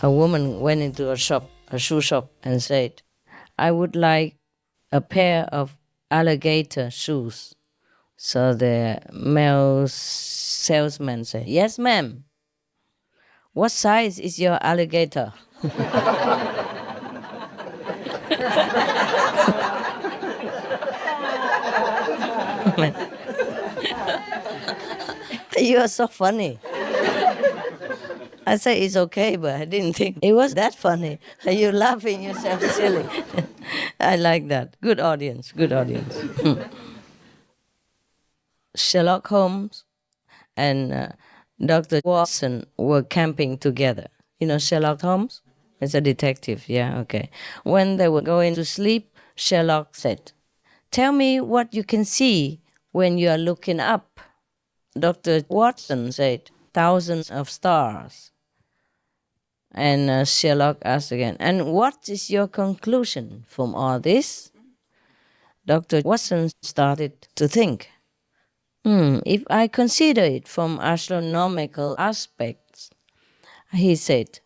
A woman went into a shop, a shoe shop, and said, "I would like a pair of alligator shoes." So the male salesman said, "Yes, ma'am. What size is your alligator?" You are so funny. I said it's okay, but I didn't think it was that funny. You're laughing yourself silly. I like that. Good audience, good audience. Sherlock Holmes and Dr. Watson were camping together. You know Sherlock Holmes? It's a detective, yeah, okay. When they were going to sleep, Sherlock said, "Tell me what you can see when you are looking up." Dr. Watson said, "Thousands of stars." And Sherlock asked again, "And what is your conclusion from all this?" Dr. Watson started to think. If I consider it from astronomical aspects, he said,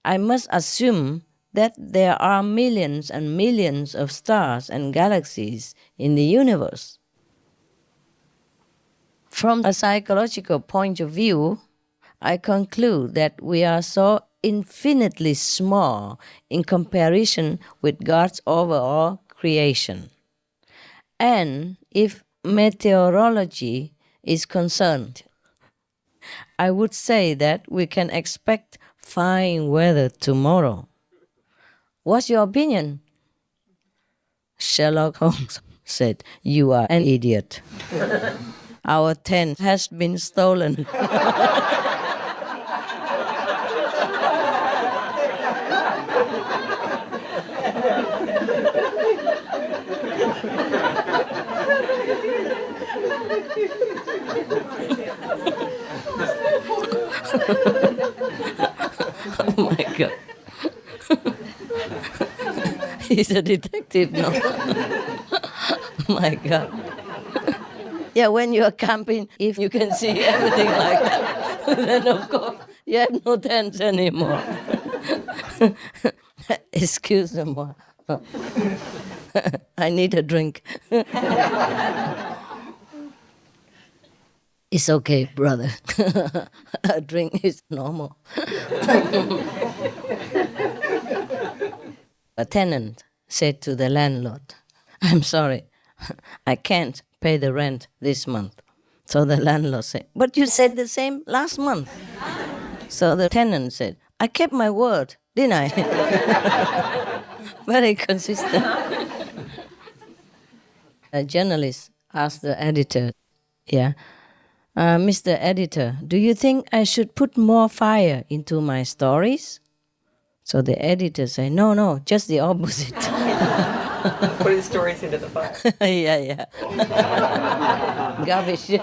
I must assume that there are millions and millions of stars and galaxies in the universe. From a psychological point of view, I conclude that we are so infinitely small in comparison with God's overall creation. And if meteorology is concerned, I would say that we can expect fine weather tomorrow. What's your opinion? Sherlock Holmes said, "You are an idiot. Our tent has been stolen." Oh my God. He's a detective now. My God. Yeah, when you're camping, if you can see everything like that, then of course you have no tents anymore. Excuse-moi. I need a drink. It's okay, brother. A drink is normal. A tenant said to the landlord, "I'm sorry, I can't pay the rent this month." So the landlord said, "But you said the same last month." So the tenant said, "I kept my word, didn't I?" Very consistent. A journalist asked the editor, "Mr. Editor, do you think I should put more fire into my stories?" So the editor said, No, just the opposite." Putting stories into the fire. Yeah. Garbage.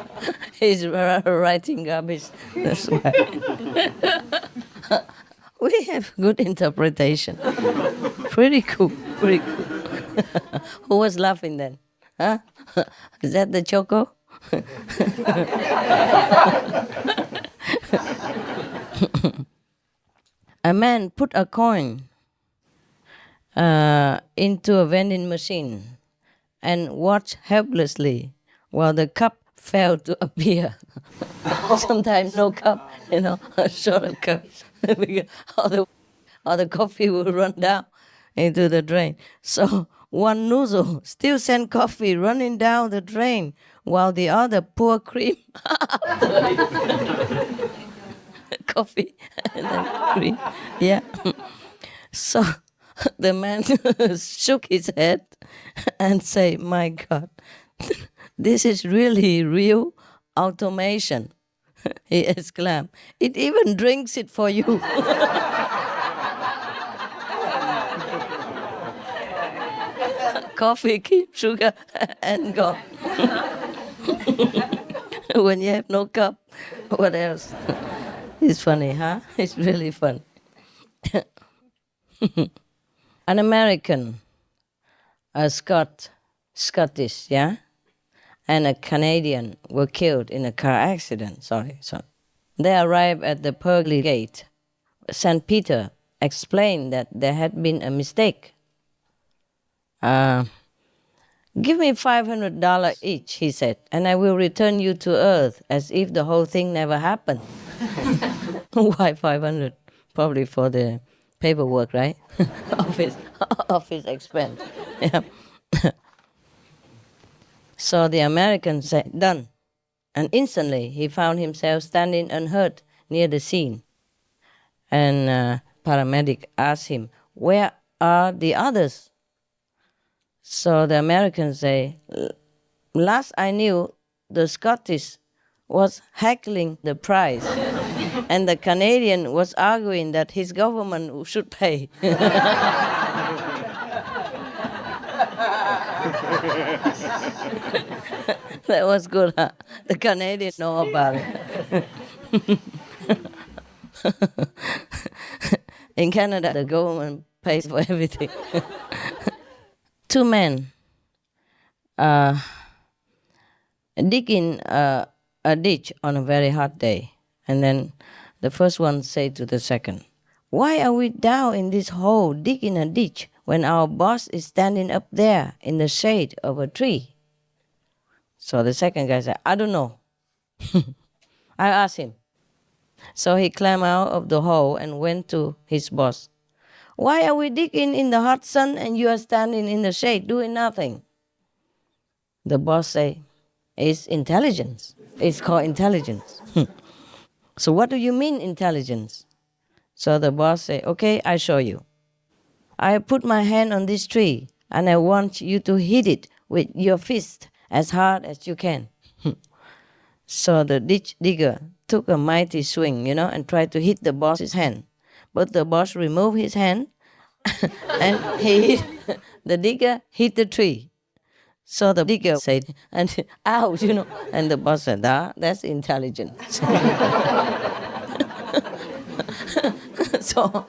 He's writing garbage. That's why. We have good interpretation. Pretty cool. Who was laughing then? Huh? Is that the Choco? A man put a coin into a vending machine and watched helplessly while the cup failed to appear. Sometimes no cup, a short of cup. Or the coffee will run down into the drain. So one nozzle still sent coffee running down the drain while the other poured cream after it. Coffee and then cream. Yeah. So the man shook his head and said, "My God, this is really real automation." He exclaimed, "It even drinks it for you." Coffee, keep sugar, and gone. When you have no cup, what else? It's funny, huh? It's really fun. An American, a Scottish, and a Canadian were killed in a car accident. Sorry. They arrived at the pearly gate, St. Peter, explained that there had been a mistake. Give me $500 each, he said, and I will return you to Earth as if the whole thing never happened. Why 500? Probably for the paperwork, right? office expense. Yeah. So the American said, done. And instantly he found himself standing unhurt near the scene. And paramedic asked him, where are the others? So the Americans say, last I knew, the Scottish was heckling the price, and the Canadian was arguing that his government should pay. That was good, huh? The Canadians know about it. In Canada, the government pays for everything. Two men digging a ditch on a very hot day. And then the first one said to the second, why are we down in this hole digging a ditch when our boss is standing up there in the shade of a tree? So the second guy said, I don't know. I asked him. So he climbed out of the hole and went to his boss. Why are we digging in the hot sun and you are standing in the shade doing nothing? The boss said, it's intelligence. It's called intelligence. So what do you mean intelligence? So the boss said, okay, I show you. I put my hand on this tree and I want you to hit it with your fist as hard as you can. So the ditch digger took a mighty swing, and tried to hit the boss's hand. But the boss removed his hand and the digger hit the tree. So the digger said, and ouch, and the boss said, that's intelligence. So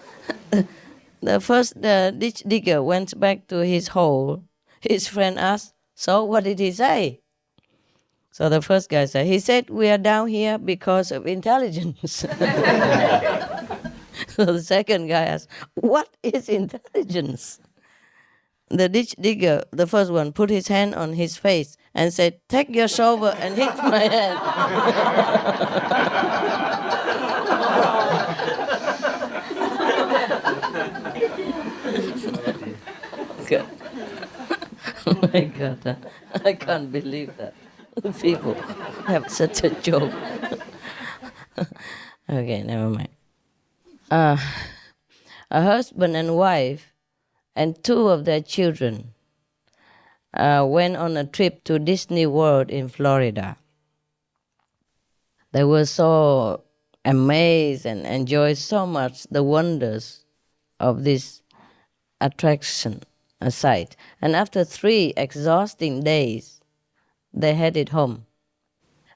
the ditch digger went back to his hole. His friend asked, so what did he say? So the first guy said, he said, we are down here because of intelligence. So the second guy asked, what is intelligence? The ditch digger, the first one, put his hand on his face and said, take your shovel and hit my hand. God. Oh my God, I can't believe that. People have such a joke. Okay, never mind. A husband and wife and two of their children went on a trip to Disney World in Florida. They were so amazed and enjoyed so much the wonders of this attraction, a site. And after 3 exhausting days, they headed home.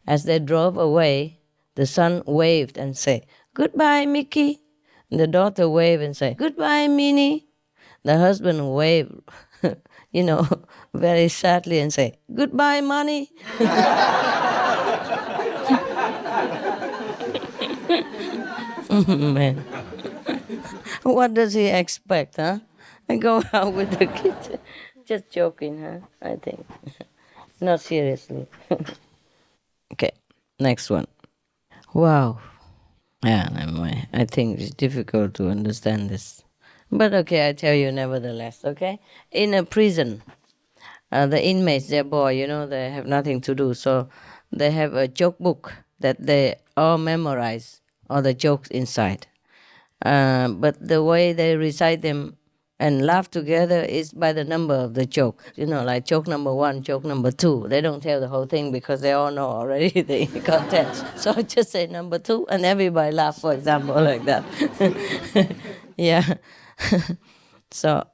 As they drove away, the son waved and said, goodbye, Mickey. And the daughter waved and said, goodbye, Minnie. The husband waved, very sadly and said, goodbye, money. Man. What does he expect, huh? I go out with the kids. Just joking, huh? I think. Not seriously. Okay, next one. Wow. Yeah, never mind. I think it's difficult to understand this. But okay, I tell you nevertheless, okay? In a prison, the inmates, they're bored, they have nothing to do. So they have a joke book that they all memorize, all the jokes inside. But the way they recite them and laugh together is by the number of the joke. Like joke number 1, joke number 2. They don't tell the whole thing because they all know already the contents. So just say number 2 and everybody laugh, for example, like that. Yeah. So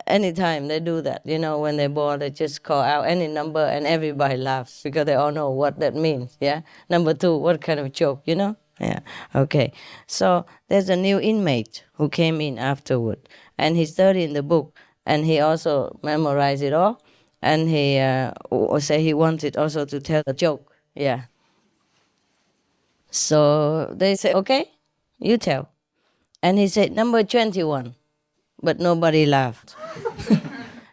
anytime they do that, when they're bored, they just call out any number and everybody laughs because they all know what that means, yeah? Number 2, what kind of joke, Yeah, okay. So there's a new inmate who came in afterward, and he studied the book, and he also memorized it all, and he said he wanted also to tell a joke, yeah. So they say, okay, you tell. And he said, number 21. But nobody laughed.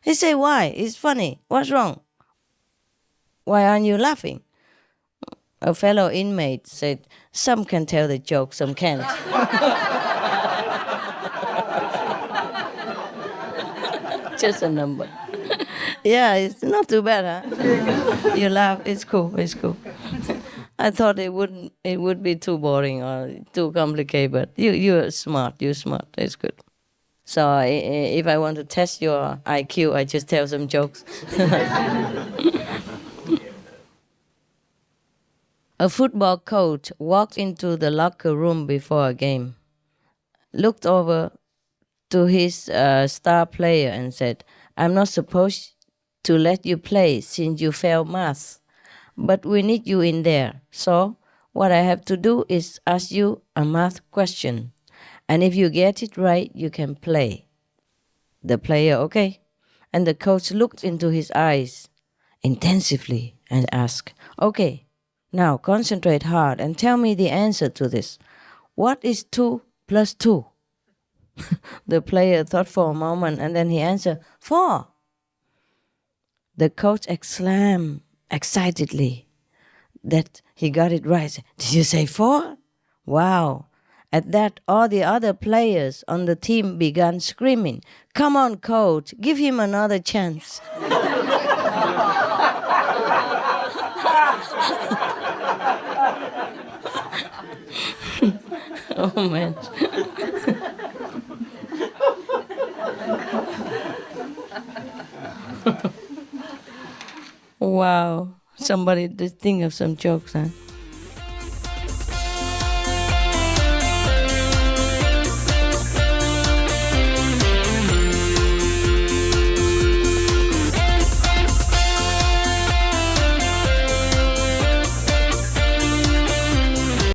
He said, why? It's funny. What's wrong? Why aren't you laughing? A fellow inmate said, some can tell the joke, some can't. Just a number. Yeah, it's not too bad, huh? You laugh, it's cool, it's cool. I thought it would be too boring or too complicated, but you're smart, it's good. So if I want to test your IQ, I just tell some jokes. A football coach walked into the locker room before a game, looked over to his star player and said, I'm not supposed to let you play since you failed math, but we need you in there. So what I have to do is ask you a math question, and if you get it right, you can play. The player, okay. And the coach looked into his eyes intensively and asked, okay, now concentrate hard and tell me the answer to this. What is 2 plus 2? The player thought for a moment and then he answered, 4. The coach exclaimed excitedly that he got it right. Did you say 4? Wow. At that, all the other players on the team began screaming, come on, coach, give him another chance. Oh, man. Wow. Somebody did think of some jokes, huh?